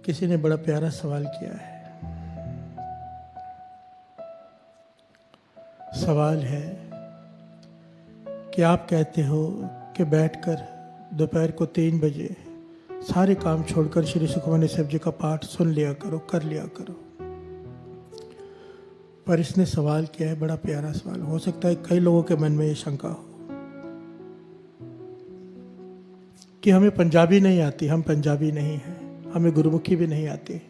किसी ने बड़ा प्यारा सवाल किया है। सवाल है कि आप कहते हो कि बैठकर दोपहर को 3 बजे सारे काम छोड़कर श्री सुखमनी साहब जी का पाठ सुन लिया करो, कर लिया करो। पर इसने सवाल किया है, बड़ा प्यारा सवाल। हो सकता है कई लोगों के मन में ये शंका हो कि हमें पंजाबी नहीं आती, हम पंजाबी नहीं हैं, हमें गुरुमुखी भी नहीं आती,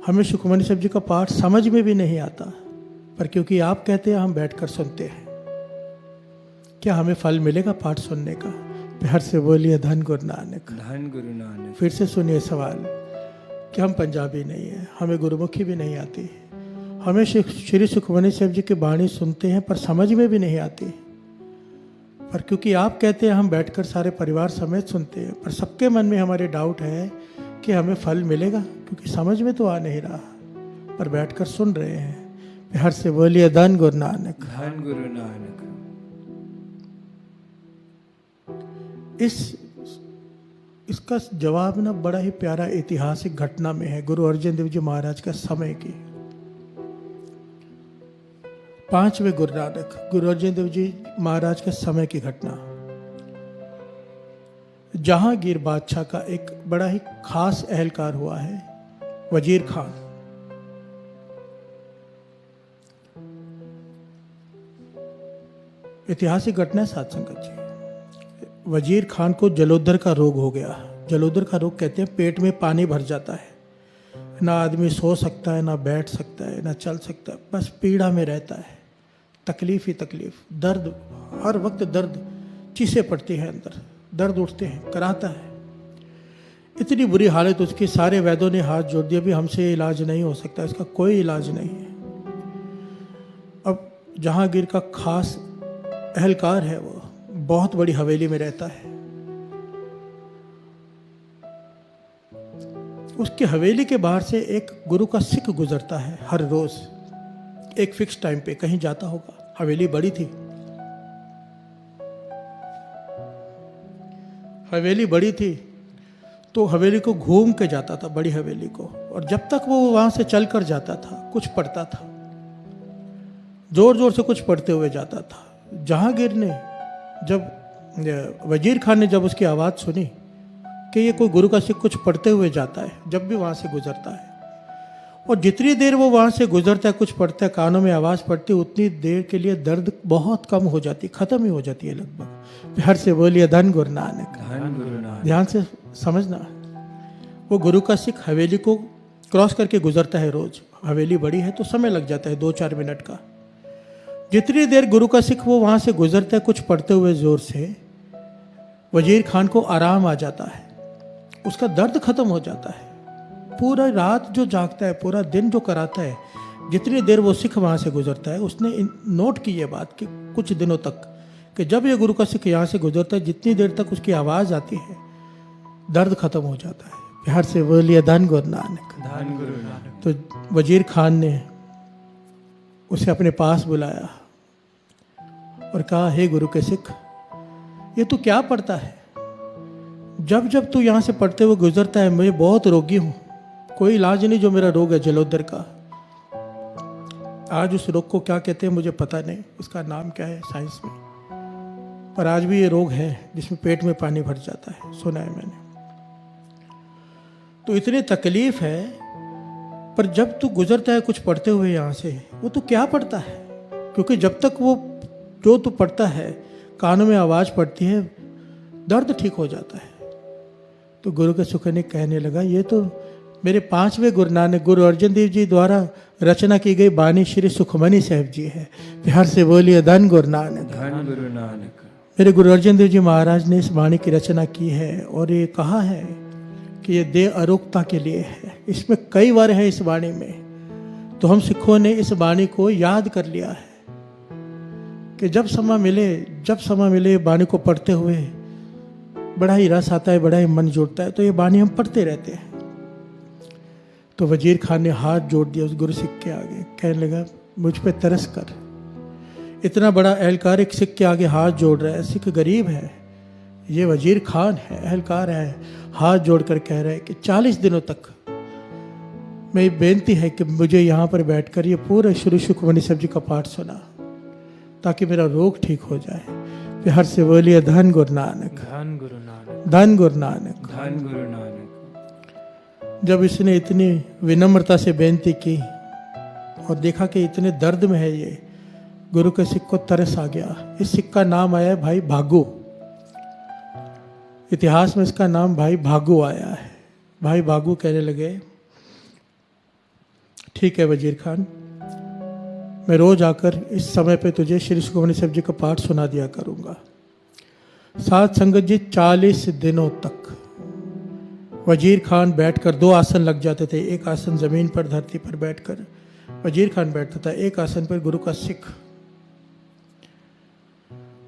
हमें सुखमनी साहब जी का पाठ समझ में भी नहीं आता, पर क्योंकि आप कहते हैं हम बैठकर सुनते हैं, क्या हमें फल मिलेगा पाठ सुनने का? प्यार से बोलिए धन गुरु नानक, धन गुरु नानक। फिर से सुनिए सवाल कि हम पंजाबी नहीं हैं, हमें गुरुमुखी भी नहीं आती, हमें श्री सुखमनी साहब जी की बाणी सुनते हैं पर समझ में भी नहीं आती, पर क्योंकि आप कहते हैं हम बैठकर सारे परिवार समेत सुनते हैं, पर सबके मन में हमारे डाउट है कि हमें फल मिलेगा, क्योंकि समझ में तो आ नहीं रहा, पर बैठकर सुन रहे हैं। प्यार से बोलिए धन गुरु नानक, धन गुरु नानक। इसका जवाब ना बड़ा ही प्यारा ऐतिहासिक घटना में है, गुरु अर्जन देव जी महाराज का समय की। 5वें गुरु नानक गुरु अर्जन देव जी महाराज के समय की घटना। जहांगीर बादशाह का एक बड़ा ही खास एहलकार हुआ है, वजीर खान। ऐतिहासिक घटना है साथ संगत जी। वजीर खान को जलोदर का रोग हो गया। जलोदर का रोग कहते हैं पेट में पानी भर जाता है, ना आदमी सो सकता है, ना बैठ सकता है, ना चल सकता है, बस पीड़ा में रहता है, तकलीफ ही तकलीफ, दर्द, हर वक्त दर्द, चीसें पड़ती हैं अंदर, दर्द उठते हैं, कराता है। इतनी बुरी हालत उसकी, सारे वैद्यों ने हाथ जोड़ दिया, भी हमसे इलाज नहीं हो सकता, इसका कोई इलाज नहीं है। अब जहांगीर का खास एहलकार है, वो बहुत बड़ी हवेली में रहता है। उसकी हवेली के बाहर से एक गुरु का सिख गुजरता है हर रोज, एक फिक्स टाइम पे कहीं जाता होगा। हवेली बड़ी थी, हवेली बड़ी थी तो हवेली को घूम के जाता था, बड़ी हवेली को, और जब तक वो वहां से चल कर जाता था कुछ पढ़ता था, जोर जोर से कुछ पढ़ते हुए जाता था। जहांगीर ने जब वजीर खान ने जब उसकी आवाज़ सुनी कि ये कोई गुरु का सिख कुछ पढ़ते हुए जाता है, जब भी वहाँ से गुजरता है, और जितनी देर वो वहाँ से गुजरता है कुछ पढ़ता है, कानों में आवाज़ पड़ती है, उतनी देर के लिए दर्द बहुत कम हो जाती, ख़त्म ही हो जाती है लगभग। प्यार से बोलिए धन गुरु नानक, धन गुरु नानक। ध्यान से समझना। वो गुरु का सिख हवेली को क्रॉस करके गुजरता है रोज। हवेली बड़ी है तो समय लग जाता है 2-4 मिनट का। जितनी देर गुरु का सिख वो वहाँ से गुजरता है कुछ पढ़ते हुए जोर से, वजीर खान को आराम आ जाता है, उसका दर्द खत्म हो जाता है। पूरा रात जो जागता है, पूरा दिन जो कराता है, जितनी देर वो सिख वहाँ से गुजरता है, उसने नोट की ये बात कि कुछ दिनों तक कि जब ये गुरु का सिख यहाँ से गुजरता है, जितनी देर तक उसकी आवाज़ आती है, दर्द खत्म हो जाता है। प्यार से बोलिए धन गुरु नानक, धन गुरु नानक। तो वजीर खान ने उसे अपने पास बुलाया और कहा, हे गुरु के सिख, ये तू क्या पढ़ता है? जब जब तू यहाँ से पढ़ते हुए गुजरता है, मैं बहुत रोगी हूँ, कोई इलाज नहीं, जो मेरा रोग है जलोदर का। आज उस रोग को क्या कहते हैं मुझे पता नहीं, इसका नाम क्या है साइंस में, पर आज भी ये रोग है जिसमें पेट में पानी भर जाता है, सुना है मैंने। तो इतनी तकलीफ है, पर जब तू गुजरता है कुछ पढ़ते हुए यहाँ से, वो तू क्या पढ़ता है? क्योंकि जब तक वो जो तू पढ़ता है कानों में आवाज़ पड़ती है, दर्द ठीक हो जाता है। तो गुरु के सुख ने कहने लगा, ये तो मेरे 5वें गुरु नानक गुरु अर्जन देव जी द्वारा रचना की गई बानी श्री सुखमनी साहब जी है। प्यार से बोलिए धन गुरु नानक, धन गुरु नानक। मेरे गुरु अर्जन देव जी महाराज ने इस बाणी की रचना की है, और ये कहा है कि ये देह अरोगता के लिए है। इसमें कई बार है इस बाणी में, तो हम सिखों ने इस बाणी को याद कर लिया है कि जब समय मिले बाणी को पढ़ते हुए बड़ा ही रस आता है, बड़ा ही मन जुड़ता है, तो ये बाणी हम पढ़ते रहते हैं। तो वजीर खान ने हाथ जोड़ दिया उस गुरु सिख के आगे, कहने लगा, मुझ पे तरस कर। इतना बड़ा एहलकार एक सिख के आगे हाथ जोड़ रहा है, सिख गरीब है, ये वजीर खान है, एहलकार है, हाथ जोड़कर कह रहा है कि 40 दिनों तक मेरी बेनती है कि मुझे यहाँ पर बैठकर ये पूरा श्री सुखमनी साहब जी का पाठ सुना, ताकि मेरा रोग ठीक हो जाए। प्यार से बोलिए धन गुरु नानक, धन गुरु नानक, धन गुरु नानक। धन गुरु नानक। जब इसने इतनी विनम्रता से बेनती की और देखा कि इतने दर्द में है ये, गुरु के सिख को तरस आ गया। इस सिख का नाम आया है भाई भागू। इतिहास में इसका नाम भाई भागू आया है। भाई भागू कहने लगे, ठीक है वजीर खान, मैं रोज आकर इस समय पे तुझे श्री सुखमनी साहब जी का पाठ सुना दिया करूंगा। साथ संगत जी 40 दिनों तक वजीर खान बैठकर 2 आसन लग जाते थे। एक आसन जमीन पर धरती पर बैठकर वजीर खान बैठता था, एक आसन पर गुरु का सिख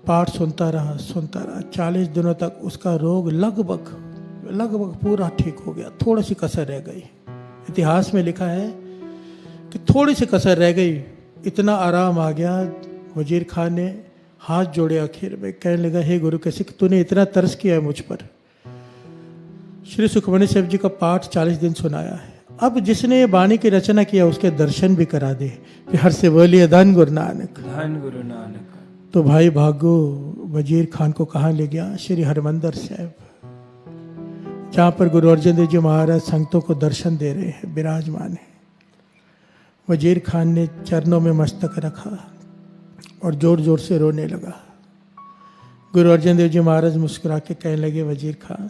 पाठ सुनता रहा 40 दिनों तक उसका रोग लगभग पूरा ठीक हो गया। थोड़ी सी कसर रह गई। इतिहास में लिखा है कि थोड़ी सी कसर रह गई, इतना आराम आ गया। वजीर खान ने हाथ जोड़े आखिर में, कहने लगा, हे गुरु के सिख, तूने इतना तरस किया है मुझ पर, श्री सुखमनी साहब जी का पाठ 40 दिन सुनाया है, अब जिसने ये वाणी की रचना किया उसके दर्शन भी करा दे। प्यार से बोलिए धन गुरु नानक, धन गुरु नानक। तो भाई भागो वजीर खान को कहाँ ले गया? श्री हरमंदिर साहब, जहाँ पर गुरु अर्जन देव जी महाराज संगतों को दर्शन दे रहे हैं, विराजमान है। वजीर खान ने चरणों में मस्तक रखा और जोर जोर से रोने लगा। गुरु अर्जन देव जी महाराज मुस्कुरा के कहने लगे, वजीर खान,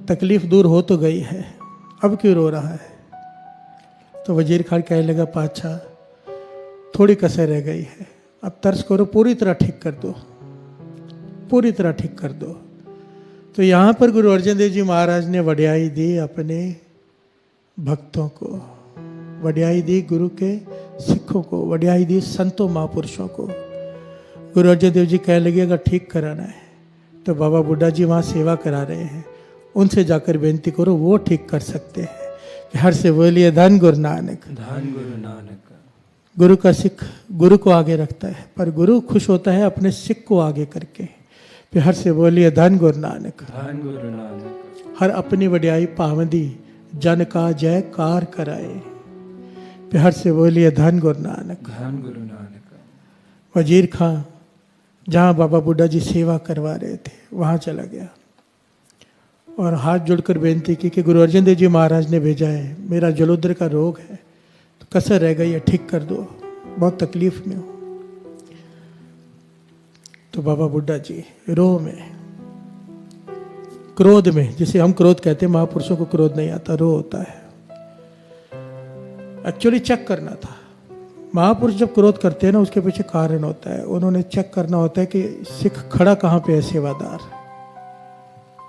तकलीफ दूर हो तो गई है, अब क्यों रो रहा है? तो वजीर खान कहने लगा, पातशाह, थोड़ी कसर रह गई है, अब तरस करो, पूरी तरह ठीक कर दो, पूरी तरह ठीक कर दो। तो यहाँ पर गुरु अर्जन देव जी महाराज ने वड्याई दी अपने भक्तों को, वड्याई दी गुरु के सिखों को, वड्याई दी संतों महापुरुषों को। गुरु अर्जन देव जी कहने लगे, अगर ठीक कराना है तो बाबा बुड्ढा जी वहाँ सेवा करा रहे हैं, उनसे जाकर बेनती करो, वो ठीक कर सकते हैं। प्यार से बोलिए धन गुरु नानक, धन गुरु नानक। गुरु का सिख गुरु को आगे रखता है, पर गुरु खुश होता है अपने सिख को आगे करके। प्यार से बोलिए धन गुरु नानक, धन गुरु नानक। हर अपनी वड्याई पावंदी जन का जयकार कराए। प्यार से बोलिए धन गुरु नानक, धन गुरु नानक। वजीर खां जहाँ बाबा बुड्ढा जी सेवा करवा रहे थे वहाँ चला गया और हाथ जोड़कर बेनती की कि गुरु अर्जन देव जी महाराज ने भेजा है, मेरा जलोदर का रोग है, तो कसर रह गई है, ठीक कर दो, बहुत तकलीफ में हो। तो बाबा बुड्ढा जी रोह में, क्रोध में, जिसे हम क्रोध कहते हैं, महापुरुषों को क्रोध नहीं आता, रोह होता है। एक्चुअली चेक करना था। महापुरुष जब क्रोध करते हैं ना, उसके पीछे कारण होता है। उन्होंने चेक करना होता है कि सिख खड़ा कहाँ पे है, सेवादार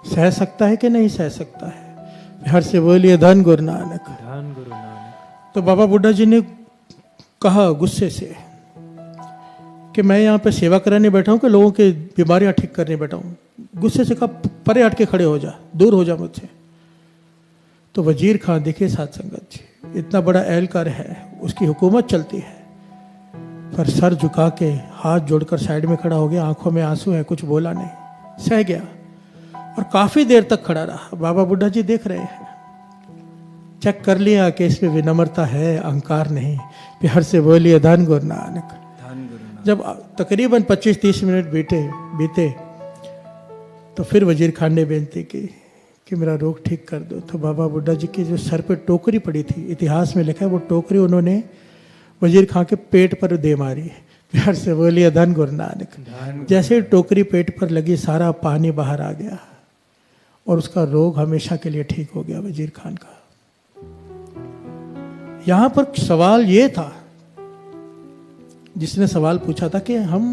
सह सकता है कि नहीं सह सकता है। हर से बोलिए धन गुरु नानक, धन गुरु नानक। तो बाबा बुड्ढा जी ने कहा गुस्से से कि मैं यहाँ पे सेवा कराने बैठा हूँ कि लोगों की बीमारियाँ ठीक करने बैठा हूँ। गुस्से से कहा, परे हट के खड़े हो जा, दूर हो जा मुझसे। तो वजीर खान, देखिए साथ संगत जी, इतना बड़ा एहलकार है, उसकी हुकूमत चलती है, पर सर झुका के हाथ जोड़कर साइड में खड़ा हो गया, आंखों में आंसू है, कुछ बोला नहीं, सह गया और काफी देर तक खड़ा रहा। बाबा बुड्ढा जी देख रहे हैं, चेक कर लिया कि इसमें विनम्रता है, अहंकार नहीं। प्यार से बोलिए धन गुरु नानक, धन गुरु नानक। जब तकरीबन 25-30 मिनट बीते तो फिर वजीर खान ने बेनती की कि मेरा रोग ठीक कर दो। तो बाबा बुड्ढा जी की जो सर पे टोकरी पड़ी थी, इतिहास में लिखा है, वो टोकरी उन्होंने वजीर खान के पेट पर दे मारी। प्यार से बोलिए धन गुरु नानक। जैसे टोकरी पेट पर लगी, सारा पानी बाहर आ गया और उसका रोग हमेशा के लिए ठीक हो गया वजीर खान का। यहां पर सवाल ये था, जिसने सवाल पूछा था कि हम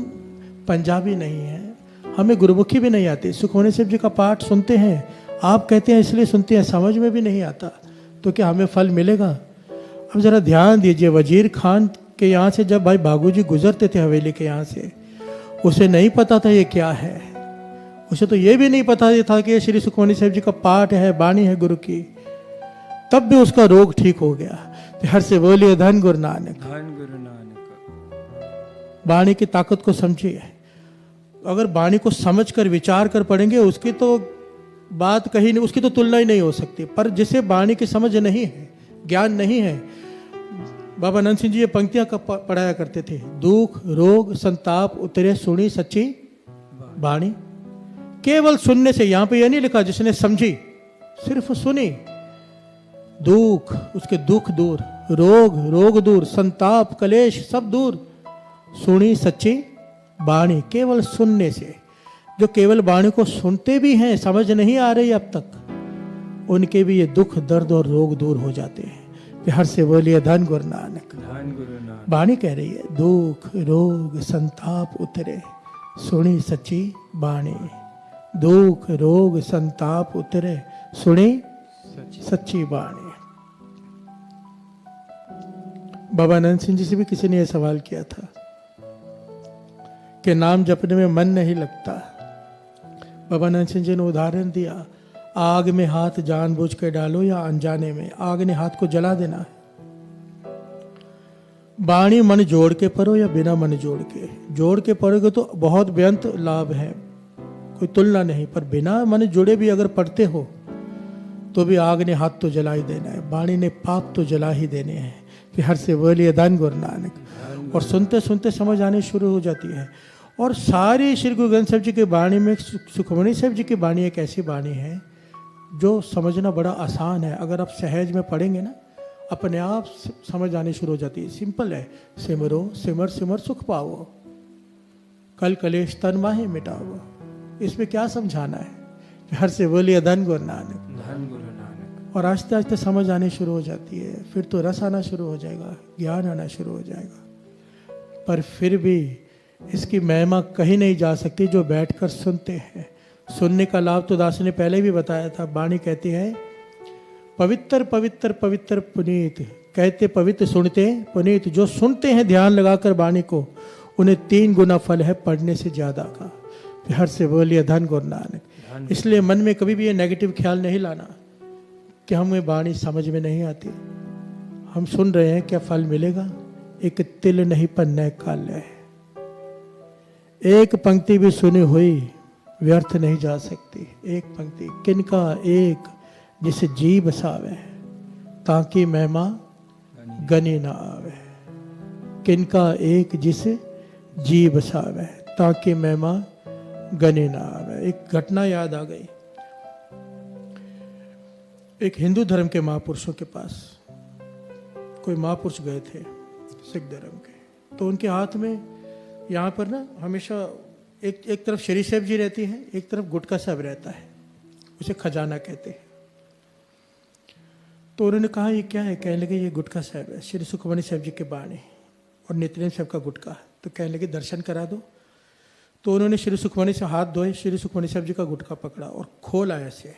पंजाबी नहीं हैं, हमें गुरुमुखी भी नहीं आती, सुखमनी साहब जी का पाठ सुनते हैं, आप कहते हैं इसलिए सुनते हैं, समझ में भी नहीं आता, तो क्या हमें फल मिलेगा? अब जरा ध्यान दीजिए, वजीर खान के यहाँ से जब भाई भागू जी गुजरते थे हवेली के यहाँ से, उसे नहीं पता था ये क्या है, उसे तो ये भी नहीं पता था कि ये श्री सुखमनी साहब जी का पाठ है, वाणी है गुरु की, तब भी उसका रोग ठीक हो गया। प्यार से बोलिए धन गुरु नानक, धन गुरु नानक। वाणी की ताकत को समझिए। अगर वाणी को समझकर विचार कर पढ़ेंगे, उसकी तो बात कहीं नहीं, उसकी तो तुलना ही नहीं हो सकती। पर जिसे वाणी की समझ नहीं है, ज्ञान नहीं है, बाबा नंद सिंह जी ये पंक्तियां पढ़ाया करते थे, दुख रोग संताप उतरे सुनी सच्ची वाणी। केवल सुनने से, यहां पे यह नहीं लिखा जिसने समझी, सिर्फ सुनी, दुख उसके दुख दूर, रोग दूर, संताप कलेश सब दूर, सुनी सच्ची वाणी। केवल सुनने से, जो केवल वाणी को सुनते भी हैं, समझ नहीं आ रही अब तक, उनके भी ये दुख दर्द और रोग दूर हो जाते हैं। प्यार से बोलिए धन गुरु नानक। धन गुरु नानक। वाणी कह रही है, दुख रोग संताप उतरे सुनी सच्ची वाणी। दुख रोग संताप उतरे सुनी सच्ची वाणी। बाबा नंद सिंह जी से भी किसी ने यह सवाल किया था कि नाम जपने में मन नहीं लगता। बाबा नंद सिंह जी ने उदाहरण दिया, आग में हाथ जानबूझ के डालो या अनजाने में, आग ने हाथ को जला देना है। वाणी मन जोड़ के पढ़ो या बिना मन जोड़ के पढ़ोगे तो बहुत बेअंत लाभ है, कोई तुलना नहीं। पर बिना मन जुड़े भी अगर पढ़ते हो तो भी आग ने हाथ तो जला ही देना है, वाणी ने पाप तो जला ही देने हैं। प्यार से बोलिए धन गुरु नानक। और सुनते सुनते समझ आनी शुरू हो जाती है। और सारी श्री गुरु ग्रंथ साहिब जी की वाणी में सुखमणि साहिब जी की वाणी एक ऐसी वाणी है जो समझना बड़ा आसान है। अगर आप सहज में पढ़ेंगे ना, अपने आप समझ आनी शुरू हो जाती है। सिंपल है, सिमरो सिमर सिमर सुख पाओ, कल कलेश तन माहे मिटाओ। इसमें क्या समझाना है? प्यार से बोलिए धन गुरु नानक। धन गुरु नानक। और आस्ते आस्ते समझ आनी शुरू हो जाती है, फिर तो रस आना शुरू हो जाएगा, ज्ञान आना शुरू हो जाएगा। पर फिर भी इसकी महिमा कहीं नहीं जा सकती जो बैठकर सुनते हैं। सुनने का लाभ तो दास ने पहले भी बताया था। वाणी कहती है, पवित्र पवित्र पवित्र पुनीत, कहते पवित्र सुनते पुनीत। जो सुनते हैं ध्यान लगाकर वाणी को, उन्हें 3 गुना फल है पढ़ने से ज्यादा का। प्यार से बोलिए धन गुरु नानक। इसलिए मन में कभी भी ये नेगेटिव ख्याल नहीं लाना कि हमें वाणी समझ में नहीं आती। हम सुन रहे हैं, क्या फल मिलेगा? एक तिल नहीं पन्ने काल है। एक पंक्ति भी सुनी हुई व्यर्थ नहीं जा सकती। एक पंक्ति, किनका एक जिसे जी बसावे, ताकि महिमा गनी ना आवे। किनका एक जिसे जी बसावे, ताकि महिमा गनी ना आवे। एक घटना याद आ गई। एक हिंदू धर्म के महापुरुषों के पास कोई महापुरुष गए थे, सिख धर्म के। तो उनके हाथ में यहाँ पर ना हमेशा एक तरफ श्री साहिब जी रहती है, एक तरफ गुटका साहब रहता है, उसे खजाना कहते हैं। तो उन्होंने कहा ये क्या है? कहने लगे ये गुटका साहब है, श्री सुखमणि साहब जी के बाणी और नित्यनेम साहब का गुटका। तो कहने लगे दर्शन करा दो। तो उन्होंने श्री सुखमणि से हाथ धोए, श्री सुखमणि साहब जी का गुटका पकड़ा और खोला ऐसे,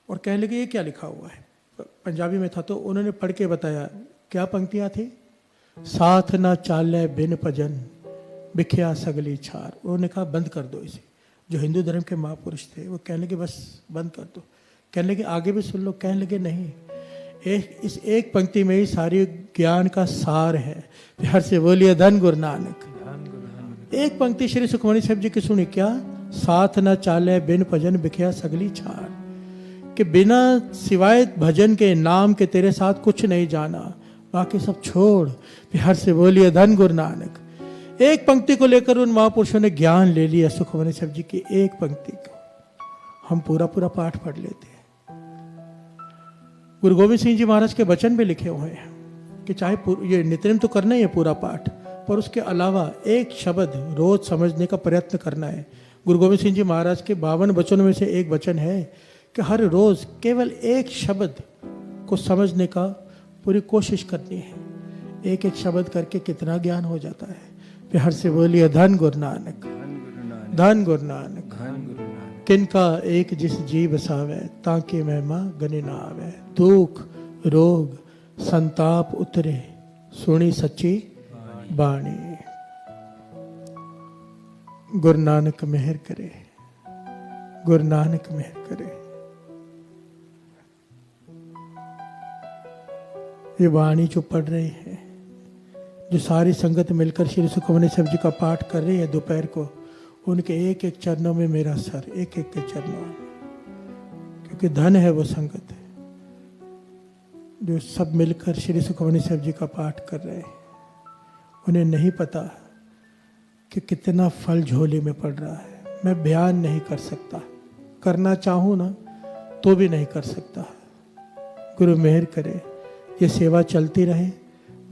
और कहने लगे ये क्या लिखा हुआ है? पंजाबी में था। तो उन्होंने पढ़ के बताया, क्या पंक्तियाँ थी? साथ ना चाले बिन भजन बिखिया सगली छार। उन्होंने कहा बंद कर दो इसे। जो हिंदू धर्म के महापुरुष थे वो कहने लगे बस बंद कर दो। कहने लगे आगे भी सुन लो। कहने लगे नहीं, इस एक पंक्ति में ही सारी ज्ञान का सार है। प्यार से बोलिए धन गुरु नानक। एक पंक्ति श्री सुखमणि साहब जी की सुनी, क्या? साथ ना चाले बिन भजन बिखिया सगली छार, कि बिना सिवाय भजन के, नाम के तेरे साथ कुछ नहीं जाना, बाकी सब छोड़। प्यार से बोलिए धन गुरु नानक। एक पंक्ति को लेकर उन महापुरुषों ने ज्ञान ले लिया। सुखमणि साहब जी की एक पंक्ति को हम पूरा पाठ पढ़ लेते हैं। गुरु गोविंद सिंह जी महाराज के वचन भी लिखे हुए हैं कि चाहे ये नित्यनेम तो करना ही है पूरा पाठ, पर उसके अलावा एक शब्द रोज समझने का प्रयत्न करना है। गुरु गोविंद सिंह जी महाराज के 52 वचनों में से एक वचन है कि हर रोज केवल एक शब्द को समझने का पूरी कोशिश करनी है। एक एक शब्द करके कितना ज्ञान हो जाता है। प्यार से बोलिए धन गुरु नानक। धन गुरु नानक। किनका एक जिस जी बसावे, ताकि महिमा गने ना आवे। दुख रोग संताप उतरे, सुनी सच्ची बाणी। गुरु नानक मेहर करे, गुरु नानक मेहर करे। ये वाणी जो पढ़ रही है, जो सारी संगत मिलकर श्री सुखमणि साहब जी का पाठ कर रही है दोपहर को, उनके एक एक चरणों में मेरा सर, एक एक के चरणों में क्योंकि धन है वो संगत है जो सब मिलकर श्री सुखमनी साहब जी का पाठ कर रहे हैं। उन्हें नहीं पता कि कितना फल झोली में पड़ रहा है। मैं बयान नहीं कर सकता, करना चाहूँ ना तो भी नहीं कर सकता। गुरु मेहर करे, ये सेवा चलती रहे,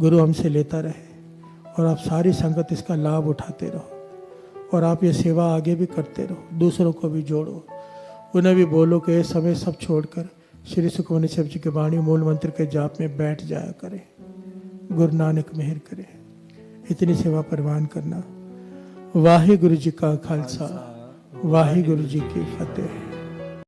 गुरु हमसे लेता रहे और आप सारी संगत इसका लाभ उठाते रहो और आप ये सेवा आगे भी करते रहो, दूसरों को भी जोड़ो। उन्हें भी बोलो कि ये समय सब छोड़कर श्री सुखमनी साहब जी के वाणी मूल मंत्र के जाप में बैठ जाया करें। गुरु नानक मेहर करे, इतनी सेवा परवान करना। वाहे गुरु जी का खालसा, वाहे गुरु जी की फतेह।